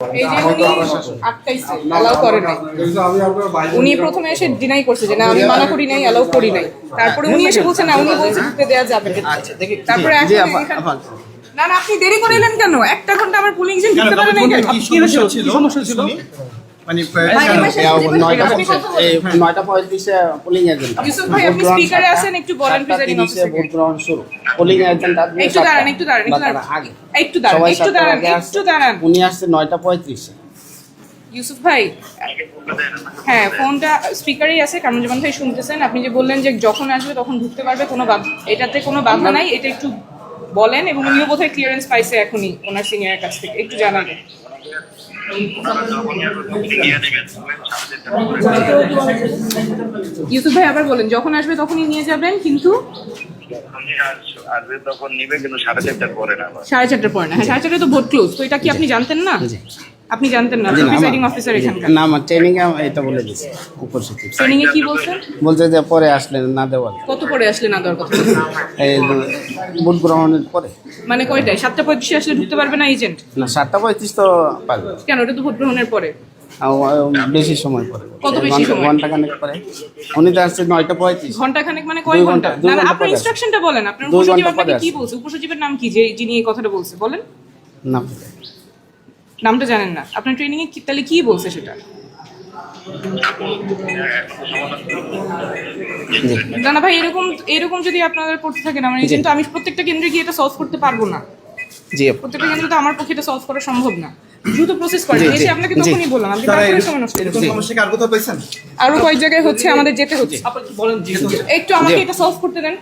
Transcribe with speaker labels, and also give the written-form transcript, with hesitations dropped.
Speaker 1: এই যে উনি আটকাইছে, অ্যালাউ করে নাই। উনি প্রথমে এসে ডিনাই করছে যে না আমি মানা করি নাই, অ্যালাউ করি নাই। তারপরে উনি এসে বলছে না, উনি বলছে ঢুকতে দেওয়া যাবে। তারপরে না না আপনি দেরি করে এলেন কেন? 1 ঘন্টা আমার পুলিং এজেন্ট ঢুকতে পারে নাই কেন?
Speaker 2: কি সমস্যা ছিল? মানে
Speaker 3: 9:35 পোলিং এজেন্ট
Speaker 1: ইউসুফ ভাই আপনি স্পিকারে আছেন, একটু বলেন প্রিজাইডিং অফিসার।
Speaker 3: ভোট গ্রহণ শুরু। পোলিং এজেন্ট
Speaker 1: একটু দাঁড়ান, একটু দাঁড়ান, একটু দাঁড়ান।
Speaker 3: উনি আসছে 9:35।
Speaker 1: ইউসুফ ভাই হ্যাঁ ফোনটা স্পিকারেই আছে, কামরুজ্জামান ভাই শুনতেছেন। আপনি যে বললেন যে যখন আসবে তখন ঢুকতে পারবে, এটাতে কোনো বাধা নাই, এটা একটু বলেন। এবং উনিও বোধহয় ক্লিয়ারেন্স পাইছে এখনই ওনার সিনিয়রের কাছ থেকে, একটু জানাবেন। ইউসুফ ভাই আবার বলেন যখন আসবে তখনই নিয়ে যাবেন, কিন্তু
Speaker 4: আসবে তখন নিবে, কিন্তু 4:30টার পরে না।
Speaker 1: 4:30টার পরে না। হ্যাঁ 4:30টায় তো ভোট ক্লোজ। তো এটা কি আপনি জানতেন না? আপনি জানতেন না? প্রিসাইডিং অফিসার এখানকার
Speaker 3: না, আমার ট্রেনিং এ এটা বলে দিয়েছে উপর সচিব।
Speaker 1: ট্রেনিং এ কি বলছেন?
Speaker 3: বলছে যে পরে আসলে না দেওয়ার।
Speaker 1: কত পরে আসলে না দেওয়ার কথা?
Speaker 3: এই ভোট গ্রহণের পরে।
Speaker 1: মানে কয়টায়? 7:35 আসলে ঢুকতে পারবে না এজেন্ট?
Speaker 3: না 7:35 তো পারবে।
Speaker 1: কেন? ওটা তো ভোট গ্রহণের পরে।
Speaker 3: বেশি সময় পরে।
Speaker 1: কত বেশি সময়?
Speaker 3: ঘন্টা খানেক পরে। উনি তো আসছে 9:35।
Speaker 1: ঘন্টা খানেক মানে কয় ঘন্টা? না না আপনার ইনস্ট্রাকশনটা বলেন। আপনার উপসচিব আপনাকে কি বলছে? উপসচিবের নাম কি, যিনি এই কথাটা বলছে? বলেন। নামটা জানেন না? আপনার ট্রেনিং এ তাহলে কি বলছে সেটা? না না ভাই, এরকম যদি আপনাদের পড়তে থাকেন আমার কিন্তু আমি প্রত্যেকটা কেন্দ্রে গিয়ে এটা সলভ করতে পারবো না।
Speaker 3: জি
Speaker 1: প্রত্যেকটা কেন্দ্রে তো আমার পক্ষে এটা সলভ করা সম্ভব না। দ্রুত প্রসেস করেন। এসে আপনাকে তখনই বললাম, আপনি তারপরে সময় নষ্ট করছেন।
Speaker 2: সমস্যা কি আর কোথাও পেয়েছেন?
Speaker 1: আরো কয়েক জায়গায় হচ্ছে, আমাদের যেতে হচ্ছে। একটু আমাকে এটা সলভ করতে দেন।